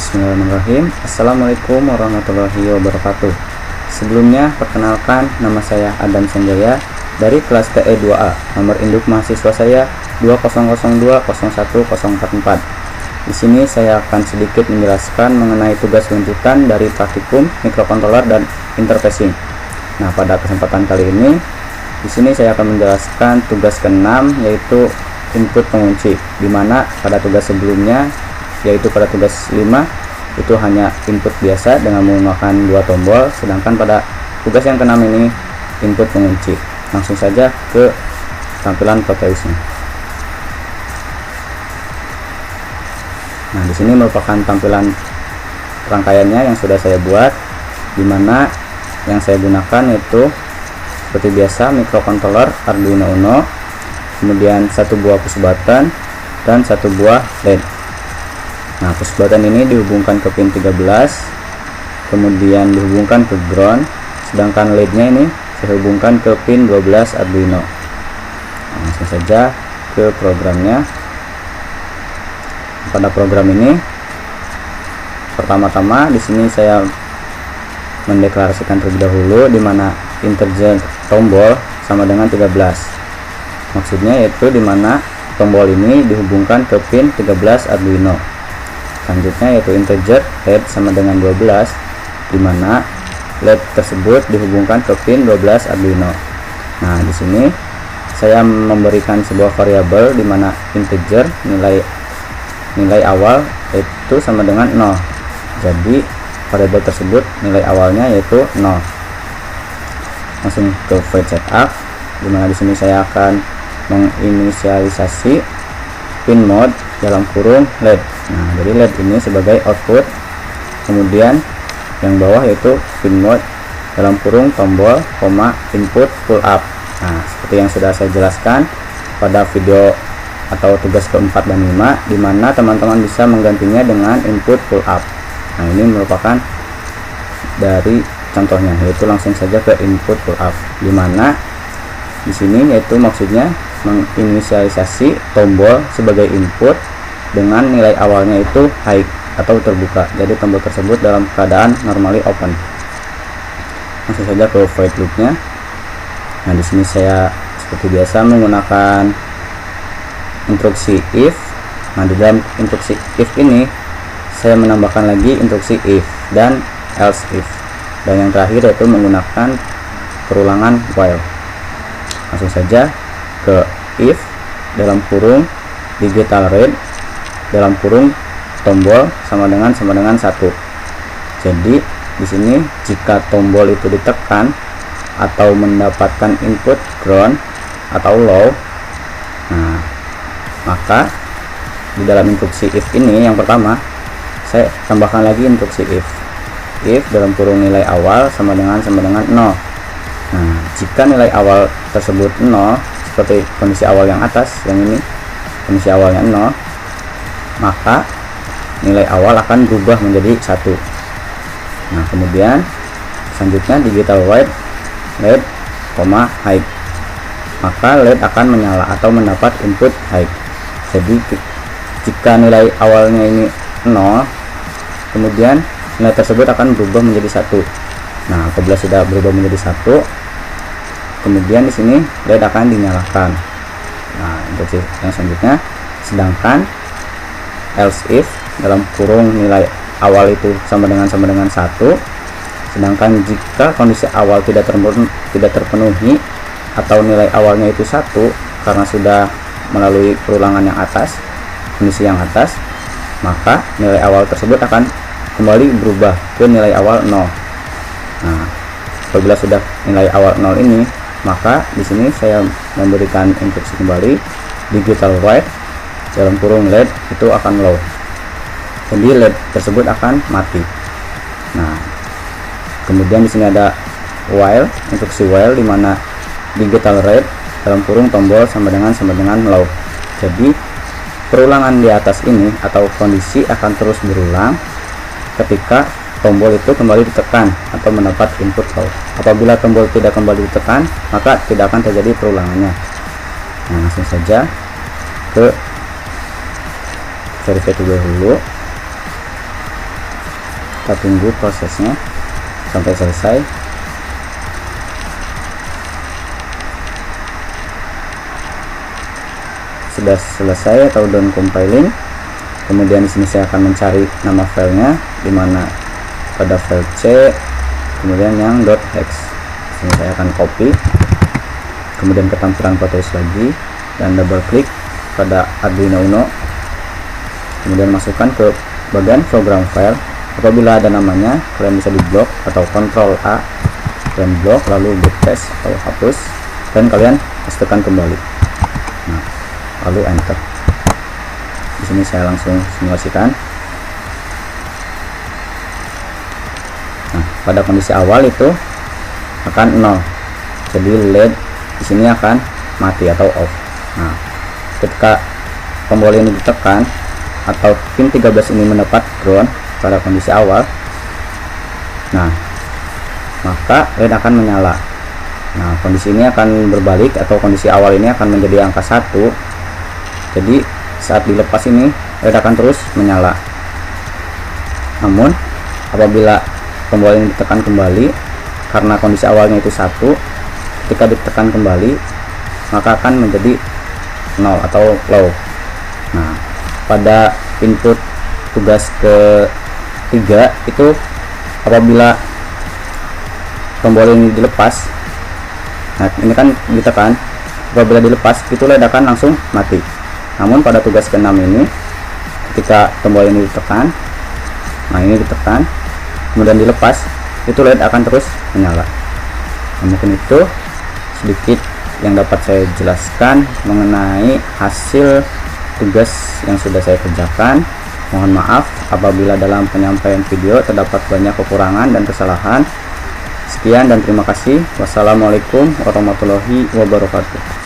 Bismillahirrahmanirrahim. Assalamualaikum warahmatullahi wabarakatuh. Sebelumnya, perkenalkan, nama saya Adam Sanjaya dari kelas TE2A. Nomor induk mahasiswa saya 2002010044. Di sini saya akan sedikit menjelaskan mengenai tugas lanjutan dari praktikum mikrokontroler dan interfacing. Nah, pada kesempatan kali ini, di sini saya akan menjelaskan tugas ke-6, yaitu input pengunci, di mana pada tugas sebelumnya, yaitu pada tugas 5 itu hanya input biasa dengan menggunakan 2 tombol, sedangkan pada tugas yang ke-6 ini input pengunci. Langsung saja ke tampilan Proteusnya. Nah, di sini merupakan tampilan rangkaiannya yang sudah saya buat, di mana yang saya gunakan yaitu seperti biasa mikrokontroler Arduino Uno, kemudian satu buah push button dan satu buah LED. Nah, push button ini dihubungkan ke pin 13, kemudian dihubungkan ke ground, sedangkan LED-nya ini saya hubungkan ke pin 12 Arduino. Nah, langsung saja ke programnya. Pada program ini, pertama-tama di sini saya mendeklarasikan terlebih dahulu di mana integer tombol sama dengan 13. Maksudnya yaitu di mana tombol ini dihubungkan ke pin 13 Arduino. Selanjutnya yaitu integer LED sama dengan 12, di mana LED tersebut dihubungkan ke pin 12 Arduino. Nah, di sini saya memberikan sebuah variabel di mana integer nilai awal itu sama dengan 0. Jadi variabel tersebut nilai awalnya yaitu 0. Langsung ke void setup, di mana di sini saya akan menginisialisasi pin mode dalam kurung LED. Nah, jadi LED ini sebagai output, kemudian yang bawah yaitu pin mode dalam kurung tombol, input pull up. Nah, seperti yang sudah saya jelaskan pada video atau tugas keempat dan 5, di mana teman-teman bisa menggantinya dengan input pull up. Nah, ini merupakan dari contohnya, yaitu langsung saja ke input pull up, di mana di sini yaitu maksudnya menginisialisasi tombol sebagai input dengan nilai awalnya itu high atau terbuka. Jadi tombol tersebut dalam keadaan normally open. Langsung saja ke void loopnya. Nah, di sini saya seperti biasa menggunakan instruksi if. Nah, di dalam instruksi if ini saya menambahkan lagi instruksi if dan else if, dan yang terakhir yaitu menggunakan perulangan while. Langsung saja ke if dalam kurung digital read dalam kurung tombol sama dengan 1. Jadi di sini jika tombol itu ditekan atau mendapatkan input ground atau low, nah maka di dalam instruksi if ini yang pertama saya tambahkan lagi instruksi if dalam kurung nilai awal sama dengan 0. Nah, jika nilai awal tersebut 0, seperti kondisi awal yang atas, yang ini kondisi awalnya 0, maka nilai awal akan berubah menjadi 1. Nah, kemudian selanjutnya digital white LED, high, maka LED akan menyala atau mendapat input high. Jadi jika nilai awalnya ini 0, kemudian nilai tersebut akan berubah menjadi 1. Nah, apabila sudah berubah menjadi 1, kemudian di sini LED akan dinyalakan. Nah, untuk yang selanjutnya, sedangkan else if dalam kurung nilai awal itu sama dengan 1, sedangkan jika kondisi awal tidak terpenuhi atau nilai awalnya itu 1 karena sudah melalui perulangan yang atas, kondisi yang atas, maka nilai awal tersebut akan kembali berubah ke nilai awal 0. Nah, apabila sudah nilai awal 0 ini, maka di sini saya memberikan instruksi kembali digital white dalam kurung LED itu akan low. Jadi LED tersebut akan mati. Nah, kemudian di sini ada while, instruksi while di mana digital red dalam kurung tombol sama dengan low. Jadi perulangan di atas ini atau kondisi akan terus berulang ketika tombol itu kembali ditekan atau mendapat input low. Apabila tombol tidak kembali ditekan, maka tidak akan terjadi perulangannya. Nah, langsung saja ke verify dulu. kita tunggu prosesnya sampai selesai. Sudah selesai atau done compiling. Kemudian di sini saya akan mencari nama filenya, dimana pada file C, kemudian yang .hex. Sini saya akan copy, kemudian ke tampilan Proteus lagi, dan double klik pada Arduino Uno, kemudian masukkan ke bagian program file. Apabila ada namanya, kalian bisa di blok atau Ctrl A, kalian blok, lalu backslash atau hapus, dan kalian pastekan kembali. Nah, lalu enter. Di sini saya langsung simulasikan. Nah, pada kondisi awal itu akan 0, jadi LED di sini akan mati atau off. Nah, ketika tombol ini ditekan atau pin 13 ini mendapat ground pada kondisi awal, nah maka LED akan menyala. Nah, kondisi ini akan berbalik atau kondisi awal ini akan menjadi angka 1. Jadi saat dilepas ini LED akan terus menyala. Namun apabila tombol ini ditekan kembali, karena kondisi awalnya itu 1, ketika ditekan kembali maka akan menjadi 0 atau low. Nah, pada input tugas ketiga itu apabila tombol ini dilepas, nah ini kan ditekan, apabila dilepas itu LED akan langsung mati. Namun pada tugas ke-6 ini, ketika tombol ini ditekan, nah ini ditekan, kemudian dilepas, itu LED akan terus menyala. Nah, mungkin itu sedikit yang dapat saya jelaskan mengenai hasil tugas yang sudah saya kerjakan. Mohon maaf apabila dalam penyampaian video terdapat banyak kekurangan dan kesalahan. Sekian dan terima kasih. Wassalamualaikum warahmatullahi wabarakatuh.